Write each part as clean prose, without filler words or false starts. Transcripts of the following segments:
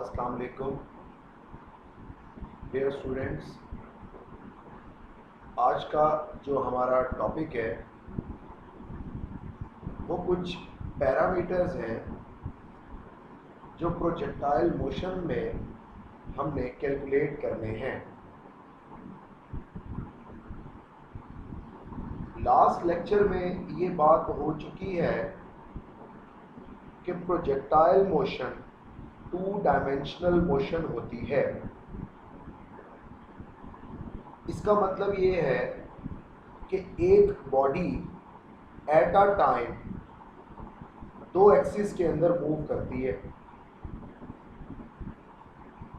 अस्सलाम वालेकुम dear students. आज का जो हमारा टॉपिक है वो कुछ पैरामीटर्स हैं जो प्रोजेक्टाइल मोशन में हमने कैलकुलेट करने हैं। लास्ट लेक्चर में ये बात हो चुकी है कि प्रोजेक्टाइल मोशन 2 डायमेंशनल मोशन होती है। इसका मतलब ये है कि एक body at a time 2 axis के अंदर मूव करती है,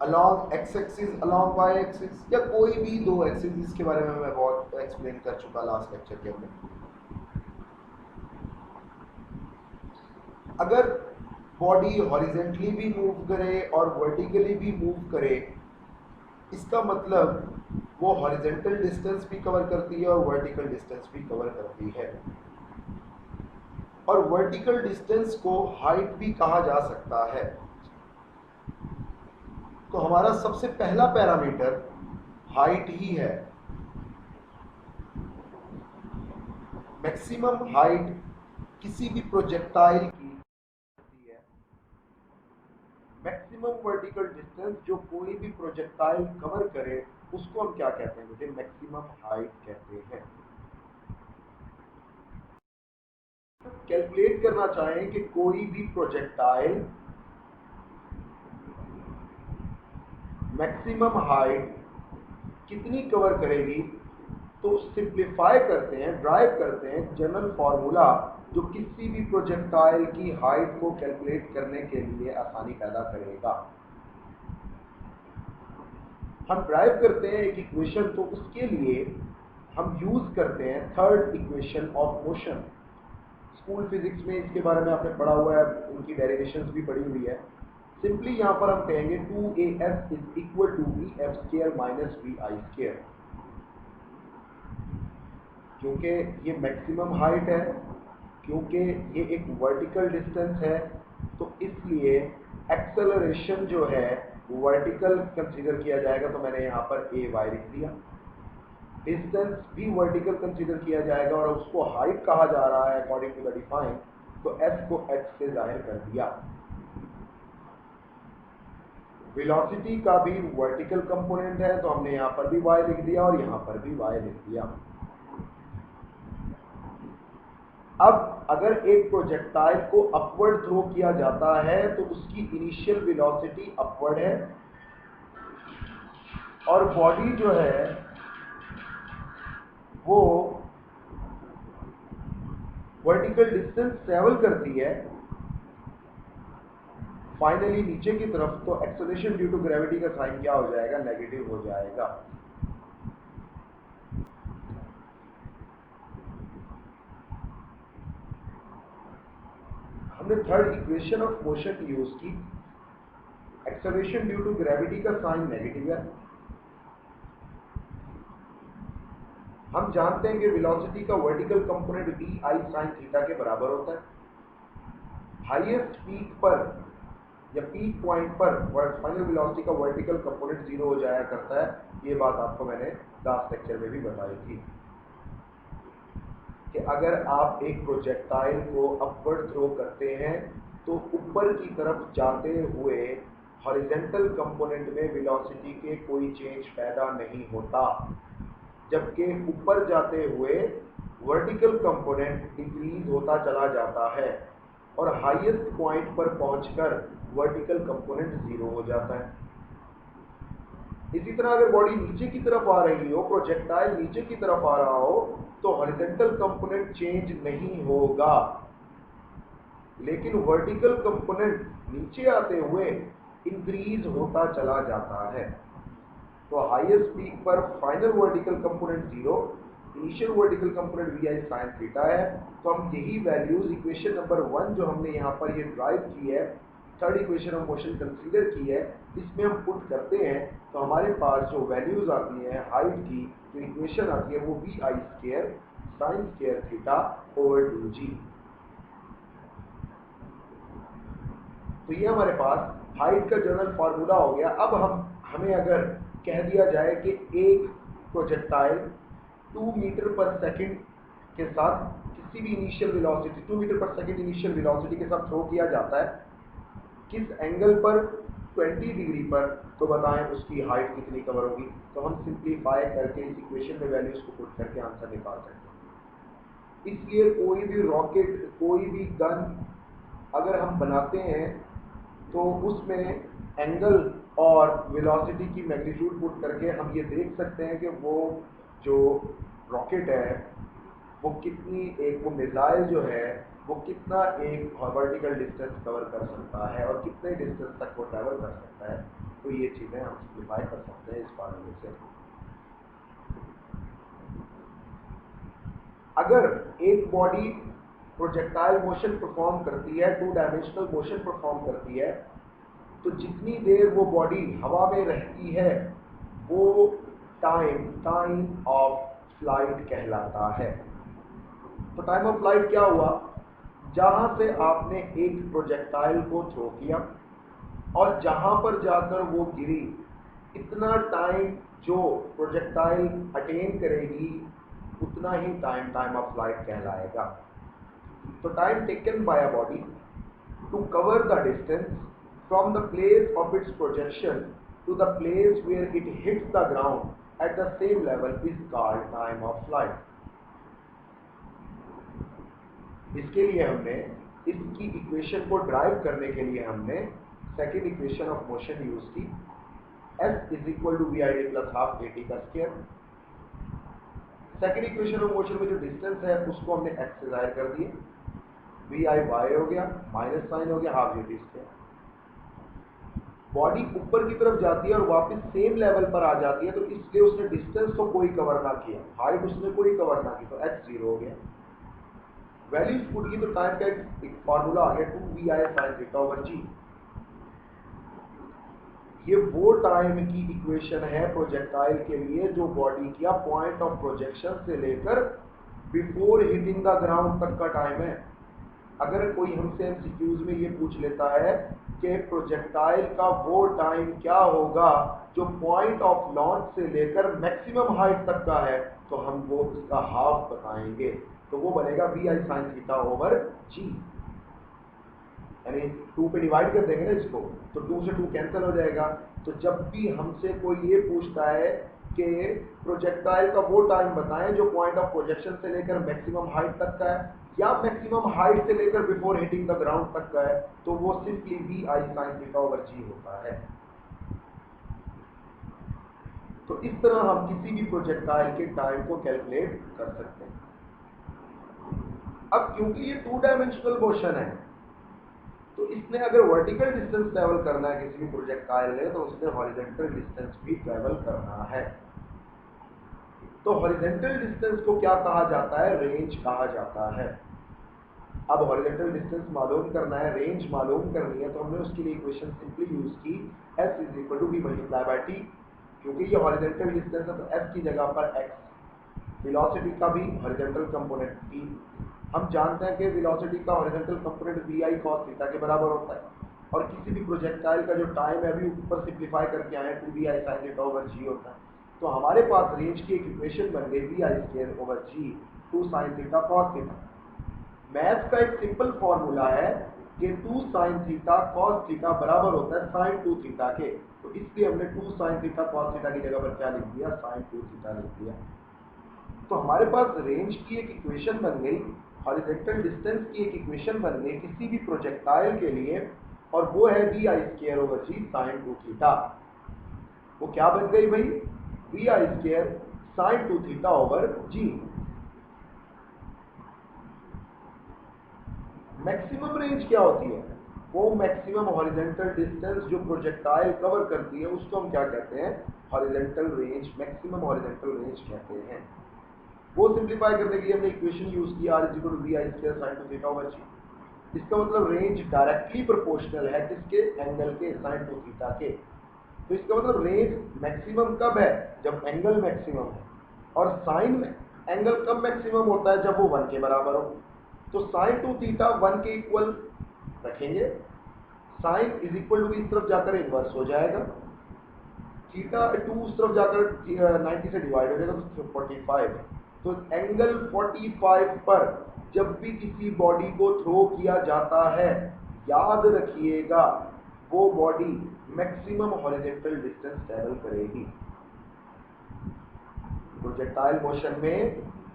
along X axis, along Y axis, या कोई भी 2 एक्सिस। इसके बारे में मैं बहुत एक्सप्लेन कर चुका लास्ट लेक्चर के अंदर। अगर बॉडी हॉरिजेंटली भी मूव करे और वर्टिकली भी मूव करे, इसका मतलब वो हॉरिजेंटल डिस्टेंस भी कवर करती है और वर्टिकल डिस्टेंस भी कवर करती है। और वर्टिकल डिस्टेंस को हाइट भी कहा जा सकता है। तो हमारा सबसे पहला पैरामीटर हाइट ही है। मैक्सिमम हाइट किसी भी प्रोजेक्टाइल की होती है। मैक्सिमम वर्टिकल डिस्टेंस जो कोई भी प्रोजेक्टाइल कवर करे उसको हम क्या कहते हैं? मुझे मैक्सिमम हाइट कहते हैं। कैलकुलेट करना चाहें कि कोई भी प्रोजेक्टाइल मैक्सिमम हाइट कितनी कवर करेगी, तो सिंप्लीफाई करते हैं, ड्राइव करते हैं जनरल फॉर्मूला जो किसी भी प्रोजेक्टाइल की हाइट को कैलकुलेट करने के लिए आसानी पैदा करेगा। हम ड्राइव करते हैं एक इक्वेशन, तो उसके लिए हम यूज करते हैं third equation of motion. School physics में इसके बारे में आपने पढ़ा हुआ है, उनकी डेरिवेशंस भी पढ़ी हुई है। सिंपली यहाँ पर हम कहेंगे 2AF is equal to VF square minus VI square. क्योंकि ये मैक्सिमम हाइट है, क्योंकि ये एक वर्टिकल डिस्टेंस है, तो इसलिए एक्सेलरेशन जो है वर्टिकल कंसीडर किया जाएगा। तो मैंने यहाँ पर AY लिख दिया। डिस्टेंस भी वर्टिकल कंसीडर किया जाएगा और उसको हाइट कहा जा रहा है अकॉर्डिंग टू द डिफाइन, तो S को H से जाहिर कर दिया। वेलोसिटी का भी वर्टिकल कंपोनेंट है, तो हमने यहाँ पर भी Y लिख दिया और यहाँ पर भी Y लिख दिया। अब अगर एक प्रोजेक्टाइल को अपवर्ड थ्रो किया जाता है तो उसकी इनिशियल वेलोसिटी अपवर्ड है और बॉडी जो है वो वर्टिकल डिस्टेंस ट्रेवल करती है फाइनली नीचे की तरफ, तो एक्सेलरेशन ड्यू टू ग्रेविटी का साइन क्या हो जाएगा? नेगेटिव हो जाएगा। हमने third equation of motion use की। एक्सेलरेशन ड्यू टू ग्रेविटी का साइन नेगेटिव है। हम जानते हैं कि वेलोसिटी का vertical component VI sin theta के बराबर होता है। हाईएस्ट पीक पर या पीक पॉइंट पर फाइनल वेलोसिटी का वर्टिकल कंपोनेंट 0 हो जाया करता है। ये बात आपको मैंने लास्ट लेक्चर में भी बताई थी कि अगर आप एक प्रोजेक्टाइल को अपवर्ड थ्रो करते हैं तो ऊपर की तरफ जाते हुए हॉरिजॉन्टल कंपोनेंट में वेलोसिटी के कोई चेंज पैदा नहीं होता, जबकि ऊपर जाते हुए वर्टिकल कंपोनेंट इंक्रीज होता चला जाता है और हाईएस्ट पॉइंट पर पहुंचकर वर्टिकल कंपोनेंट 0 हो जाता है। इसी तरह अगर बॉडी नीचे की तरफ आ रही हो, प्रोजेक्टाइल नीचे की तरफ आ रहा हो, तो हॉरिजॉन्टल कंपोनेंट चेंज नहीं होगा, लेकिन वर्टिकल कंपोनेंट नीचे आते हुए इंक्रीज होता चला जाता है। तो हाईएस्ट पीक पर final vertical component 0, initial vertical component VI sin theta है। तो हम यही वैल्यूज इक्वेशन नंबर 1 जो हमने यहाँ पर ये ड्राइव की है, third equation of motion consider की है, इसमें हम पुट करते हैं तो हमारे पास जो वैल्यूज आती हैं हाइट की, जो इक्वेशन आती है वो VI square sin square theta over 2G। तो ये हमारे पास हाइट का जनरल फार्मूला हो गया। अब हमें अगर कह दिया जाए कि एक प्रोजेक्टाइल 2 मीटर पर सेकंड के साथ किसी भी इनिशियल वेलोसिटी 2 मीटर पर सेकंड इनिशियल वेलोसिटी के साथ थ्रो किया जाता है, किस एंगल पर, 20 डिग्री पर, तो बताएं उसकी हाइट कितनी कवर होगी। तो हम सिंप्लीफाई करके इस इक्वेशन में वैल्यूज को पुट करके आंसर निकाल सकते हैं। इसलिए कोई भी रॉकेट, कोई भी गन अगर हम बनाते हैं तो उसमें एंगल और वेलोसिटी की मैग्नीट्यूड पुट करके हम ये देख सकते हैं कि वो जो रॉकेट है वो कितनी, एक वो मिसाइल जो है वो कितना एक वर्टिकल डिस्टेंस कवर कर सकता है और कितने डिस्टेंस तक वो ट्रैवल कर सकता है। तो ये चीज़ें हम सिम्प्लीफाई कर सकते हैं इस फार्मूले से। अगर एक बॉडी प्रोजेक्टाइल मोशन परफॉर्म करती है, 2 डायमेंशनल मोशन परफॉर्म करती है, तो जितनी देर वो बॉडी हवा में रहती है वो टाइम ऑफ फ्लाइट कहलाता है। तो टाइम ऑफ फ्लाइट क्या हुआ? जहां से आपने एक प्रोजेक्टाइल को थ्रो किया और जहां पर जाकर वो गिरी, इतना टाइम जो प्रोजेक्टाइल अटेन करेगी उतना ही टाइम ऑफ फ्लाइट कहलाएगा। तो time taken by a body to cover the distance from the place of its projection to the place where it hits the ground at the same level is called time of flight. इसके लिए हमने इसकी equation को drive करने के लिए हमने second equation of motion use की, s is equal to V I D plus half A T का square. Second equation of motion में जो डिस्टेंस है उसको हमने x से जाहिर कर दिए, वी आई वाई हो गया, माइनस साइन हो गया, half A T square. Body ऊपर की तरफ जाती है और वापस सेम लेवल पर आ जाती है, तो इसलिए उसने डिस्टेंस तो कोई कवर ना किया, हाइट उसने कोई कवर ना की, तो x 0 हो गया। वैल्यूज पुट की तो टाइम का एक फार्मूला आ गया 2vi sin theta over g। ये वो टाइम की इक्वेशन है प्रोजेक्टाइल के लिए जो बॉडी किया पॉइंट ऑफ प्रोजेक्शन से लेकर बिफोर हिटिंग द ग्राउंड तक का टाइम है। अगर कोई हमसे एमसीक्यूज में ये पूछ लेता है कि प्रोजेक्टाइल का वो टाइम क्या होगा जो पॉइंट ऑफ लॉन्च से लेकर मैक्सिमम हाइट तक का है, तो हम वो उसका हाफ बताएंगे। तो वो बनेगा V I sine theta over G, यानी 2 पे डिवाइड कर देंगे ना इसको, तो 2 से 2 कैंसिल हो जाएगा। तो जब भी हमसे कोई ये पूछता है कि प्रोजेक्टाइल का वो टाइम बताएं जो पॉइंट ऑफ प्रोजेक्शन से लेकर मैक्सिमम हाइट तक का है या मैक्सिमम हाइट से लेकर बिफोर हिटिंग द ग्राउंड तक का है, तो वो simply V I sine theta over G होता है। तो इस तरह हम किसी भी प्रोजेक्टाइल के टाइम को कैलकुलेट कर सकते हैं। अब क्योंकि ये 2 डायमेंशनल मोशन है, तो इसने अगर वर्टिकल डिस्टेंस ट्रैवल करना है किसी भी प्रोजेक्टाइल ने, तो उसने हॉरिजॉन्टल डिस्टेंस भी ट्रैवल करना है। तो हॉरिजॉन्टल डिस्टेंस को क्या कहा जाता है? रेंज कहा जाता है। अब हॉरिजॉन्टल डिस्टेंस मालूम करना है, रेंज मालूम करनी है, तो हमने उसके लिए इक्वेशन सिंपली यूज की s is equal to v multiply by t। क्योंकि ये हॉरिजॉन्टल डिस्टेंस है तो s की जगह पर x, वेलोसिटी का भी हॉरिजॉन्टल कंपोनेंट t। हम जानते हैं कि वेलोसिटी का horizontal component vi cos theta के बराबर होता है, और किसी भी प्रोजेक्टाइल का जो टाइम है अभी ऊपर सिंप्लीफाई करके आए 2vi sin theta over g होता है। तो हमारे पास रेंज की एक इक्वेशन बन गई vi square over g 2 sin theta cos theta. Math का एक सिंपल फॉर्मूला है कि 2 sin थीटा cos थीटा बराबर होता है sin 2 थीटा के, तो इसलिए हमने 2 sin थीटा cos थीटा की जगह पर क्या लिख दिया? sin 2 थीटा लिख दिया। तो हमारे पास रेंज की एक इक्वेशन बन गई, हॉरिजॉन्टल डिस्टेंस की एक इक्वेशन बन गई किसी भी प्रोजेक्टाइल के लिए, और वो है V I square over G sine 2 theta. वो क्या बन गई भाई? V I square sine 2 theta over G. Maximum range क्या होती है? वो मैक्सिमम हॉरिजॉन्टल डिस्टेंस जो प्रोजेक्टाइल कवर करती है उसको हम क्या कहते हैं? Horizontal range, maximum horizontal range कहते हैं। वो सिंप्लीफाई करने के लिए हमने इक्वेशन यूज की r is equal to V I square sine 2 theta over जी। इसका मतलब रेंज डायरेक्टली प्रोपोर्शनल है किसके? एंगल के, साइन 2 थीटा के। तो इसका मतलब रेंज मैक्सिमम कब है? जब एंगल मैक्सिमम है। और साइन एंगल कब मैक्सिमम होता है? जब वो 1 के बराबर हो। तो साइन 2 थीटा 1 के इक्वल रखेंगे, साइन इज इक्वल टू इस तरफ जाकर इन्वर्स हो जाएगा, थीटा 2 उस तरफ जाकर 90 से डिवाइड हो जाएगा तो 45। तो एंगल 45 पर जब भी किसी बॉडी को थ्रो किया जाता है, याद रखिएगा वो body maximum horizontal distance travel करेगी। प्रोजेक्टाइल मोशन में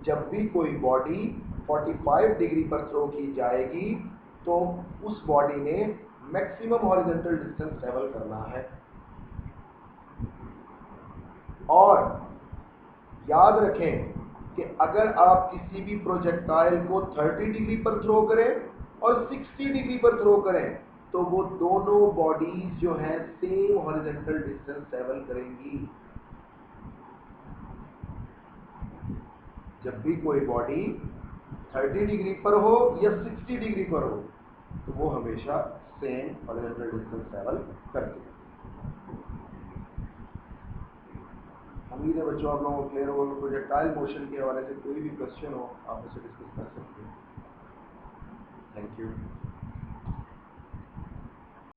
जब भी कोई बॉडी 45 डिग्री पर थ्रो की जाएगी तो उस बॉडी ने मैक्सिमम हॉरिजॉन्टल डिस्टेंस ट्रैवल करना है। और याद रखें कि अगर आप किसी भी प्रोजेक्टाइल को 30 डिग्री पर थ्रो करें और 60 डिग्री पर थ्रो करें तो वो दोनों बॉडीज जो हैं सेम हॉरिजॉन्टल डिस्टेंस ट्रैवल करेंगी। जब भी कोई बॉडी 30 डिग्री पर हो या 60 डिग्री पर हो तो वो हमेशा सेम हॉरिजॉन्टल डिस्टेंस ट्रैवल करती है। उम्मीद है बच्चों आप लोगों को क्लियर होगा। प्रोजेक्टाइल मोशन के हवाले से कोई भी क्वेश्चन हो आप मुझसे डिस्कस कर सकते हैं। Thank you.